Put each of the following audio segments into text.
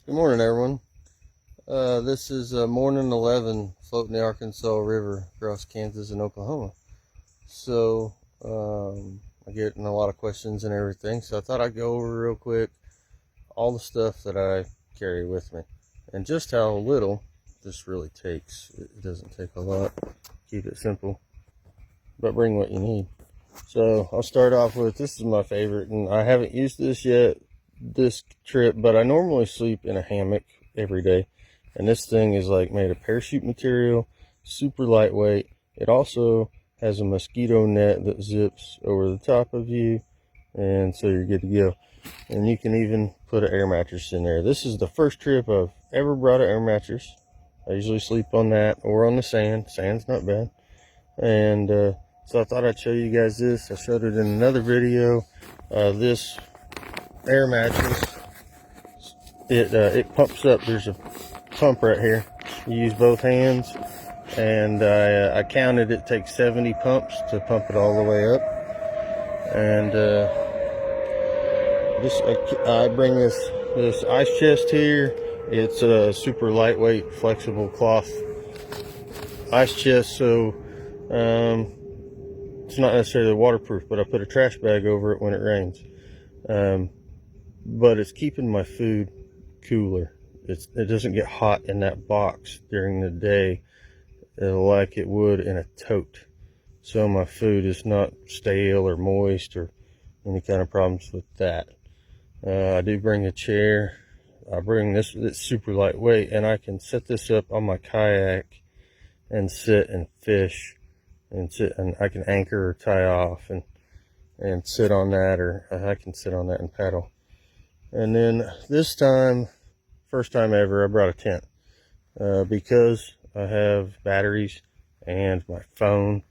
Good morning, everyone. This is morning 11 floating the Arkansas River across Kansas and Oklahoma. So I get a lot of questions and everything, so I thought I'd go over real quick all the stuff that I carry with me and just how little this really takes. It doesn't take a lot. Keep it simple, but bring what you need. So I'll start off with, this is my favorite, and I haven't used this yet this trip, but I normally sleep in a hammock every day, and this thing is like made of parachute material, super lightweight. It also has a mosquito net that zips over the top of you, and so you're good to go. And you can even put an air mattress in there. This is the first trip I've ever brought an air mattress. I usually sleep on that or on the sand. Sand's not bad. And so I thought I'd show you guys this. I showed it in another video. This air mattress, it pumps up. There's a pump right here. You use both hands, and I counted it takes 70 pumps to pump it all the way up. And I bring this ice chest here. It's a super lightweight, flexible cloth ice chest, so it's not necessarily waterproof, but I put a trash bag over it when it rains. But it's keeping my food cooler. It doesn't get hot in that box during the day like it would in a tote. So my food is not stale or moist or any kind of problems with that. I do bring a chair. I bring this, it's super lightweight, and I can set this up on my kayak and sit and fish and I can anchor or tie off and sit on that, or I can sit on that and paddle. And then this time, first time ever, I brought a tent because I have batteries and my phone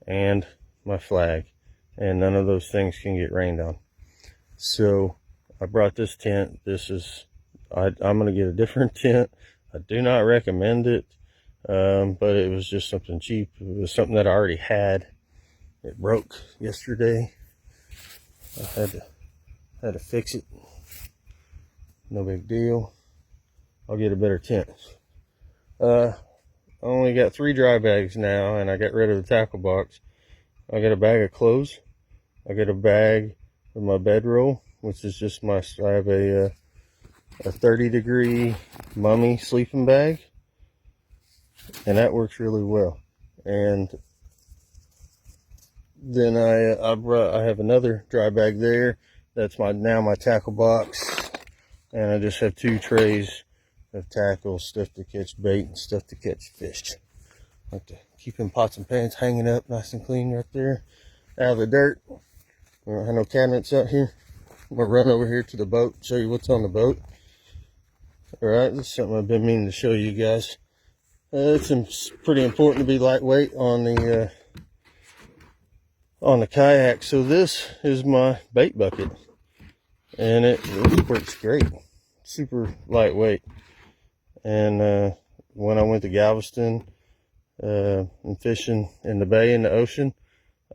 and my flag, and none of those things can get rained on. So I brought this tent. This is, I'm going to get a different tent. I do not recommend it, but it was just something cheap. It was something that I already had. It broke yesterday. I had to fix it. No big deal. I'll get a better tent. I only got 3 dry bags now, and I got rid of the tackle box. I got a bag of clothes. I got a bag of my bedroll, which is just I have a 30-degree mummy sleeping bag, and that works really well. And then I have another dry bag there. That's now my tackle box. And I just have 2 trays of tackle, stuff to catch bait and stuff to catch fish. I like to keep them pots and pans hanging up nice and clean right there, out of the dirt. We don't have no cabinets out here. I'm gonna run over here to the boat, show you what's on the boat. All right, this is something I've been meaning to show you guys. It's pretty important to be lightweight on the kayak. So this is my bait bucket, and it works great. Super lightweight. And when I went to Galveston and fishing in the bay in the ocean,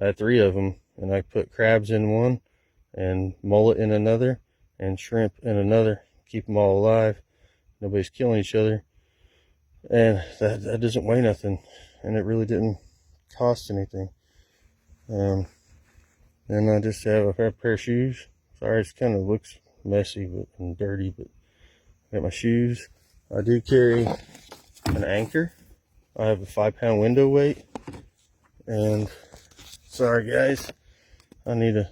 I had 3 of them, and I put crabs in one and mullet in another and shrimp in another. Keep them all alive. Nobody's killing each other, and that doesn't weigh nothing, and it really didn't cost anything. And I just have a pair of shoes. Sorry, it kind of looks messy and dirty, but I got my shoes. I do carry an anchor. I have a 5-pound window weight. And sorry guys, I need a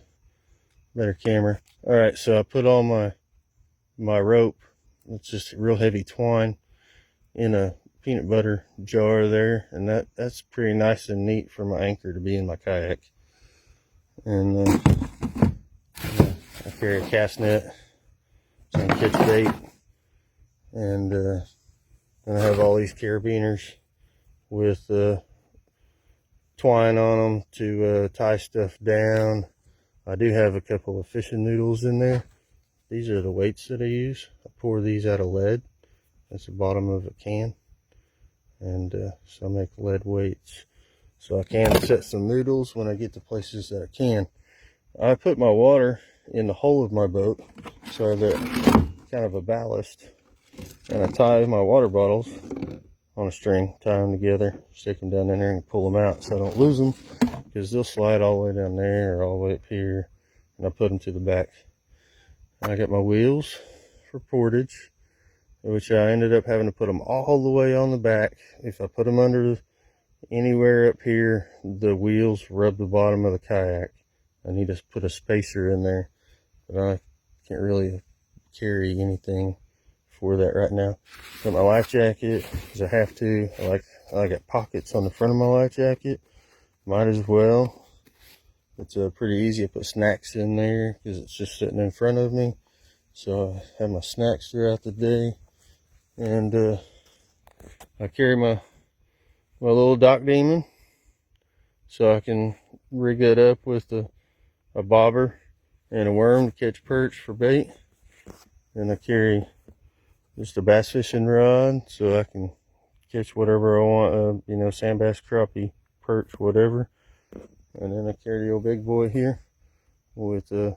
better camera. All right, so I put all my rope, it's just real heavy twine, in a peanut butter jar there, and that's pretty nice and neat for my anchor to be in my kayak. And I carry a cast net so I can catch bait, and then I have all these carabiners with twine on them to tie stuff down. I do have a couple of fishing noodles in there. These are the weights that I use. I pour these out of lead. That's the bottom of a can, and so I make lead weights so I can set some noodles when I get to places that I can. I put my water in the hull of my boat so that kind of a ballast. And I tie my water bottles on a string, tie them together, stick them down in there and pull them out so I don't lose them, because they'll slide all the way down there or all the way up here. And I put them to the back. And I got my wheels for portage, which I ended up having to put them all the way on the back. If I put them under anywhere up here, the wheels rub the bottom of the kayak. I need to put a spacer in there, but I can't really carry anything for that right now. Got my life jacket because I have to. I got pockets on the front of my life jacket. Might as well. It's pretty easy. I put snacks in there because it's just sitting in front of me. So I have my snacks throughout the day. And I carry my little Dock Demon, so I can rig it up with a bobber and a worm to catch perch for bait. And I carry just a bass fishing rod so I can catch whatever I want, you know, sand bass, crappie, perch, whatever. And then I carry the old big boy here with a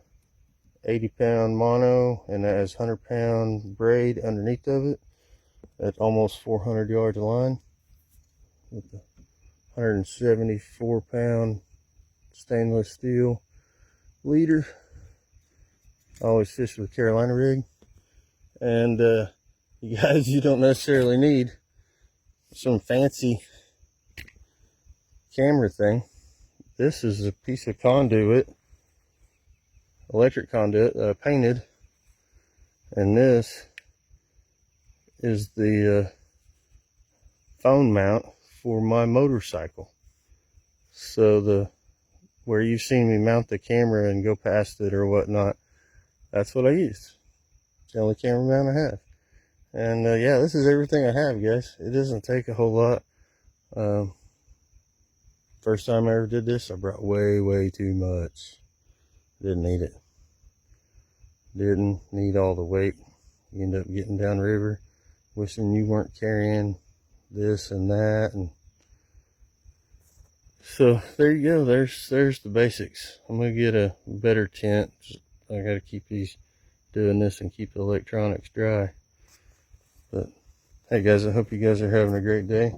80-pound mono, and that has 100-pound braid underneath of it. That's almost 400 yards of line with a 174-pound stainless steel leader. I always fish with a Carolina rig. And you guys, you don't necessarily need some fancy camera thing. This is a piece of conduit, electric conduit, painted, and this is the phone mount for my motorcycle. So where you've seen me mount the camera and go past it or whatnot, that's what I use. It's the only camera mount I have. And yeah, this is everything I have, guys. It doesn't take a whole lot. First time I ever did this, I brought way too much. Didn't need it. Didn't need all the weight. You end up getting downriver wishing you weren't carrying this and that. And so there you go. There's the basics. I'm gonna get a better tent. I gotta keep these doing this and keep the electronics dry. But hey guys, I hope you guys are having a great day.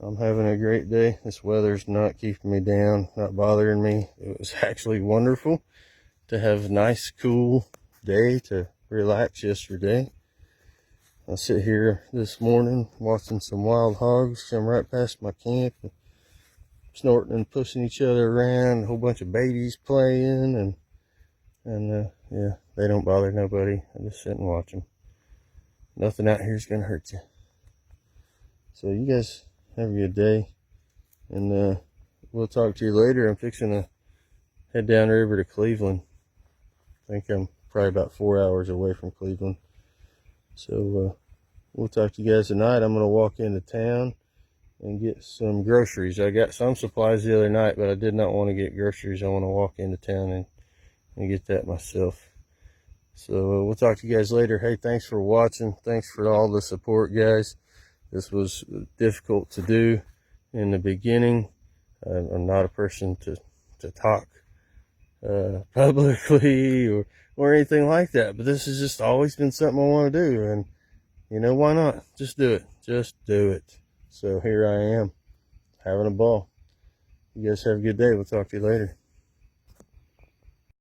I'm having a great day. This weather's not keeping me down, not bothering me. It was actually wonderful to have a nice, cool day to relax yesterday. I sit here this morning watching some wild hogs come right past my camp, snorting and pushing each other around, a whole bunch of babies playing, and yeah, they don't bother nobody. I just sit and watch them. Nothing out here is going to hurt you. So you guys have a good day, and we'll talk to you later. I'm fixing to head down river to Cleveland. I think I'm probably about 4 hours away from Cleveland. So we'll talk to you guys tonight. I'm going to walk into town and get some groceries. I got some supplies the other night, but I did not want to get groceries. I want to walk into town and get that myself. So we'll talk to you guys later. Hey, thanks for watching. Thanks for all the support, guys. This was difficult to do in the beginning. I'm not a person to talk publicly or anything like that, but this has just always been something I want to do, and you know, why not? Just do it. Just do it. So here I am, having a ball. You guys have a good day. We'll talk to you later.